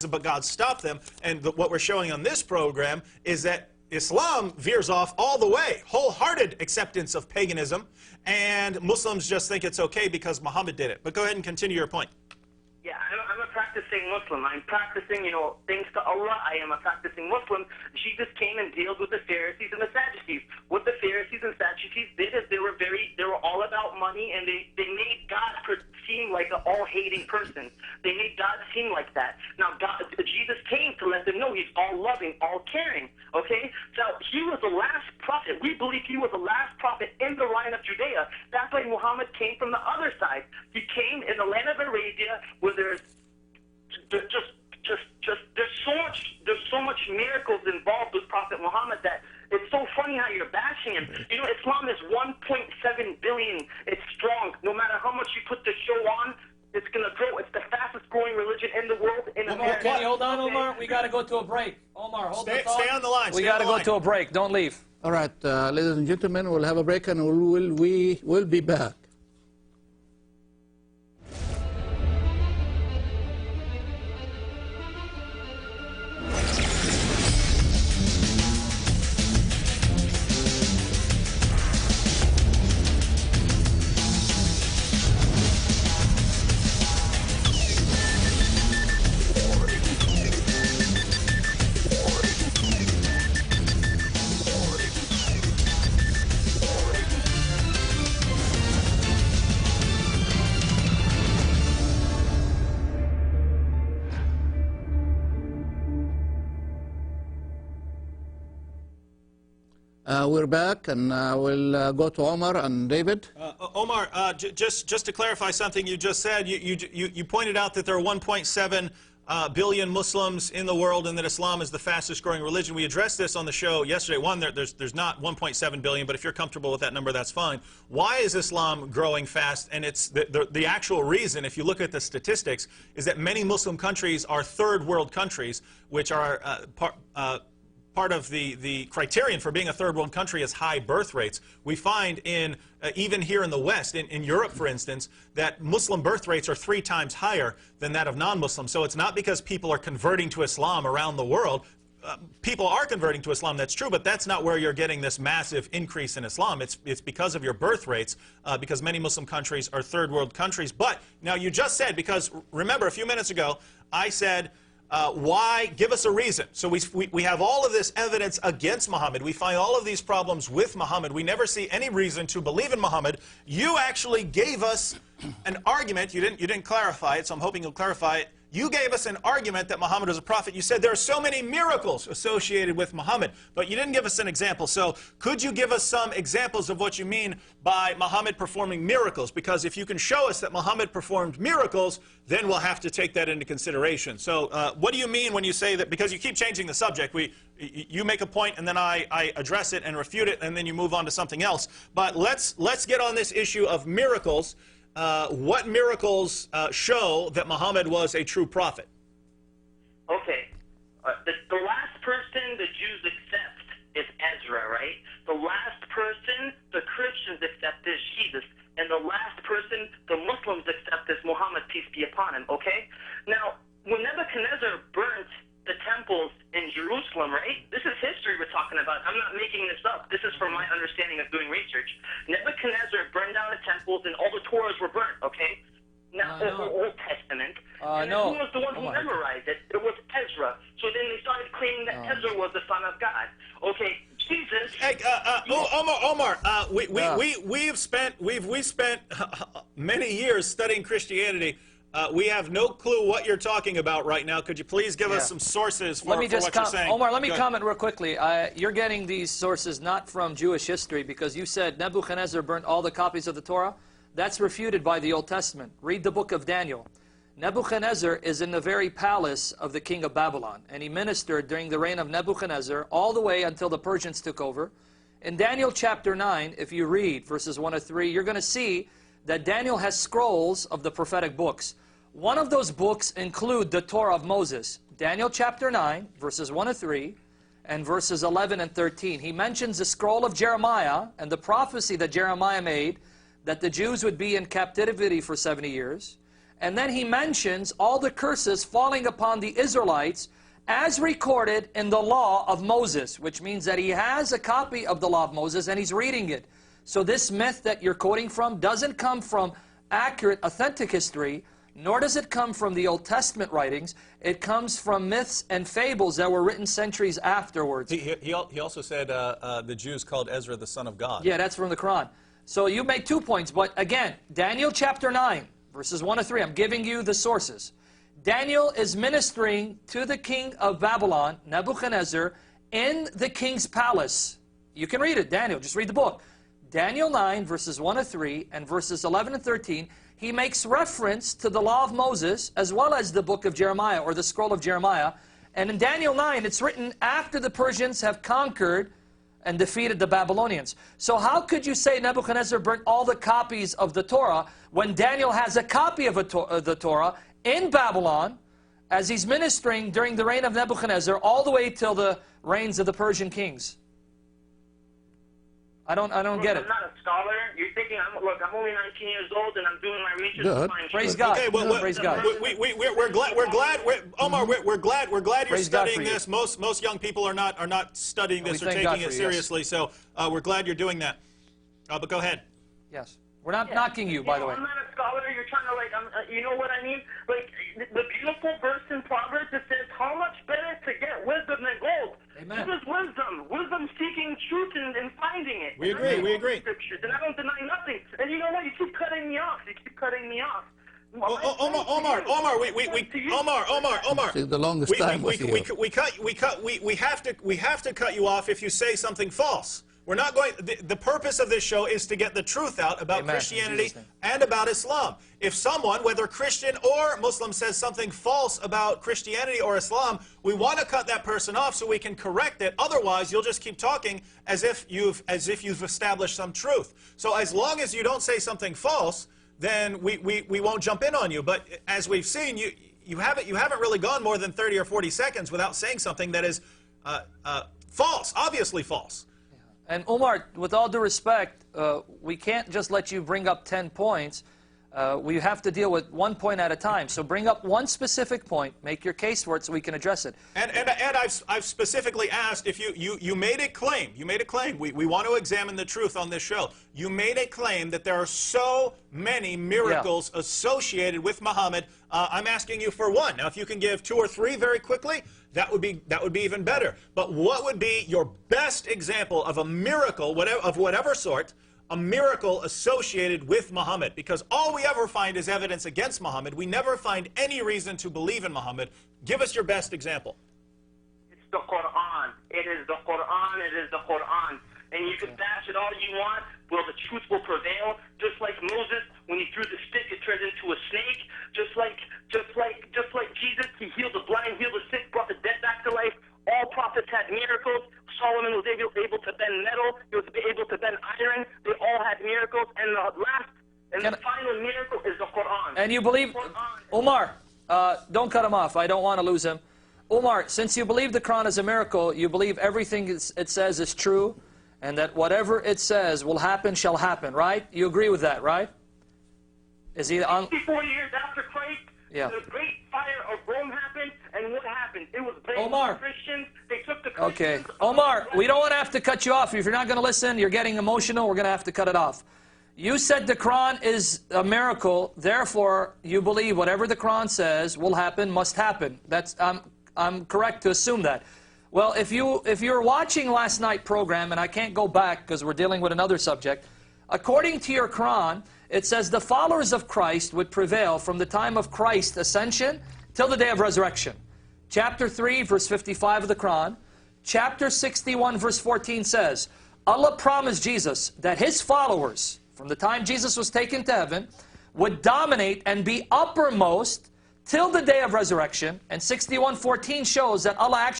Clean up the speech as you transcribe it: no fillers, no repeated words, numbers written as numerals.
but God stopped them. And what we're showing on this program is that Islam veers off all the way, wholehearted acceptance of paganism, and Muslims just think it's okay because Muhammad did it. But go ahead and continue your point. Yeah, I'm a practicing Muslim. I'm practicing, thanks to Allah, I am a practicing Muslim. Jesus came and dealt with the Pharisees and the Sadducees. What the Pharisees and Sadducees did is they were all about money, and they made God seem like an all-hating person. They made God seem like that. Now, Jesus came to let them know he's all-loving, all-caring, okay? So he was the last prophet. We believe he was the last prophet in the line of Judea. That's why Muhammad came from the other side. He came in the land of Arabia, where there's so much miracles involved with Prophet Muhammad that it's so funny how you're bashing him. Islam is 1.7 billion. It's strong. No matter how much you put the show on, it's going to grow. It's the fastest growing religion in the world. Omar, can you hold on, Omar? We got to go to a break. Omar, hold the thought. Stay on the line. We got to go to a break. Don't leave. All right, ladies and gentlemen, we'll have a break and we will be back. We're back, and we'll go to Omar and David. Omar, just to clarify something you just said, you pointed out that there are 1.7 billion Muslims in the world and that Islam is the fastest growing religion. We addressed this on the show yesterday. One, there's not 1.7 billion, but if you're comfortable with that number, that's fine. Why is Islam growing fast? And it's the actual reason, if you look at the statistics, is that many Muslim countries are third world countries, which are part of the criterion for being a third world country is high birth rates. We find even here in the West, in Europe for instance, that Muslim birth rates are 3 times higher than that of non-Muslims. So it's not because people are converting to Islam around the world. People are converting to Islam, that's true, but that's not where you're getting this massive increase in Islam. It's because of your birth rates, because many Muslim countries are third world countries. But now you just said, because remember a few minutes ago, I said, why? Give us a reason. So we have all of this evidence against Muhammad. We find all of these problems with Muhammad. We never see any reason to believe in Muhammad. You actually gave us an argument. You didn't clarify it, so I'm hoping you'll clarify it. You gave us an argument that Muhammad was a prophet. You said there are so many miracles associated with Muhammad, but you didn't give us an example. So could you give us some examples of what you mean by Muhammad performing miracles? Because if you can show us that Muhammad performed miracles, then we'll have to take that into consideration. So what do you mean when you say that? Because you keep changing the subject. You make a point, and then I address it and refute it, and then you move on to something else. But let's get on this issue of miracles. What miracles show that Muhammad was a true prophet? Okay. The last person the Jews accept is Ezra, right? The last person the Christians accept is Jesus. And the last person the Muslims accept is Muhammad, peace be upon him, okay? Now, when Nebuchadnezzar burnt the temples in Jerusalem, right? This is history we're talking about. I'm not making this up. This is from my understanding of doing research. Nebuchadnezzar burned down the temples and all the Torahs were burnt, okay? Now, the Old Testament. And who was the one who memorized it? It was Ezra. So then they started claiming that Ezra was the son of God. Okay, Jesus. Hey, Omar, we've spent many years studying Christianity. We have no clue what you're talking about right now. Could you please give us some sources for what you're saying? Omar, let me comment real quickly. You're getting these sources not from Jewish history, because you said Nebuchadnezzar burnt all the copies of the Torah. That's refuted by the Old Testament. Read the book of Daniel. Nebuchadnezzar is in the very palace of the king of Babylon, and he ministered during the reign of Nebuchadnezzar all the way until the Persians took over. In Daniel chapter 9, if you read verses 1 to 3, you're going to see that Daniel has scrolls of the prophetic books. One of those books include the Torah of Moses. Daniel chapter 9, verses 1 to 3, and verses 11 and 13. He mentions the scroll of Jeremiah and the prophecy that Jeremiah made that the Jews would be in captivity for 70 years. And then he mentions all the curses falling upon the Israelites as recorded in the law of Moses, which means that he has a copy of the law of Moses and he's reading it. So this myth that you're quoting from doesn't come from accurate, authentic history, nor does it come from the Old Testament writings. It comes from myths and fables that were written centuries afterwards. He also said the Jews called Ezra the son of God. Yeah, that's from the Quran. So you made 2 points, but again, Daniel chapter 9, verses 1 to 3, I'm giving you the sources. Daniel is ministering to the king of Babylon, Nebuchadnezzar, in the king's palace. You can read it, Daniel, just read the book. Daniel 9, verses 1 to 3, and verses 11 and 13, he makes reference to the law of Moses, as well as the book of Jeremiah, or the scroll of Jeremiah. And in Daniel 9, it's written after the Persians have conquered and defeated the Babylonians. So how could you say Nebuchadnezzar burnt all the copies of the Torah when Daniel has a copy of the Torah in Babylon as he's ministering during the reign of Nebuchadnezzar all the way till the reigns of the Persian kings? I don't get it. I'm not a scholar. You're thinking, look, I'm only 19 years old and I'm doing my research. Good. To find Praise truth. God. Okay, well, Praise God. Omar, we're glad you're Praise God studying for you. this. Most young people are not studying this or thank God taking it for you, yes. seriously. So we're glad you're doing that. But go ahead. Yes. We're not knocking you, by the way. I'm not a scholar. You're trying to, you know what I mean? Like, the beautiful verse in Proverbs that says, how much better to get wisdom than gold? Amen. What is wisdom? Wisdom seeking truth and finding it. We agree, we agree. Scriptures, and I don't deny nothing. And you know what? You keep cutting me off. Omar, Take the longest time with you. we have to cut you off if you say something false. We're not going. The purpose of this show is to get the truth out about Amen. Christianity and about Islam. If someone, whether Christian or Muslim, says something false about Christianity or Islam, we want to cut that person off so we can correct it. Otherwise, you'll just keep talking as if you've established some truth. So as long as you don't say something false, then we won't jump in on you. But as we've seen, you haven't really gone more than 30 or 40 seconds without saying something that is false, obviously false. And Omar, with all due respect, we can't just let you bring up 10 points. We have to deal with 1 point at a time. So bring up one specific point, make your case for it so we can address it. And I've specifically asked if you made a claim. You made a claim. We want to examine the truth on this show. You made a claim that there are so many miracles associated with Muhammad. I'm asking you for one. Now, if you can give 2 or 3 very quickly, that would be even better. But what would be your best example of a miracle, of whatever sort, a miracle associated with Muhammad? Because all we ever find is evidence against Muhammad. We never find any reason to believe in Muhammad. Give us your best example. It's the Quran. It is the Quran. It is the Quran. And you can bash it all you want. Well, the truth will prevail. Just like Moses, when he threw the stick, it turned into a snake. Just like Jesus, he healed the blind, healed the sick, brought the dead back to life. All prophets had miracles. Solomon was able to bend metal. He was able to bend iron. They all had miracles. And the final miracle is the Quran. And you believe, Omar, don't cut him off. I don't want to lose him. Omar, since you believe the Quran is a miracle, you believe everything it says is true, and that whatever it says will happen shall happen, right? You agree with that, right? Is he on? 64 years after Christ, the great fire of Rome happened, and what happened? It was blamed on Christians. They took the Christians. Okay. Omar, we don't want to have to cut you off. If you're not going to listen, you're getting emotional, we're going to have to cut it off. You said the Quran is a miracle, therefore you believe whatever the Quran says will happen, must happen. That's I'm correct to assume that. Well, if you were watching last night's program, and I can't go back because we're dealing with another subject, according to your Quran, it says the followers of Christ would prevail from the time of Christ's ascension till the day of resurrection. Chapter 3, verse 55 of the Quran. Chapter 61, verse 14 says, Allah promised Jesus that his followers, from the time Jesus was taken to heaven, would dominate and be uppermost till the day of resurrection. And 61:14 shows that Allah actually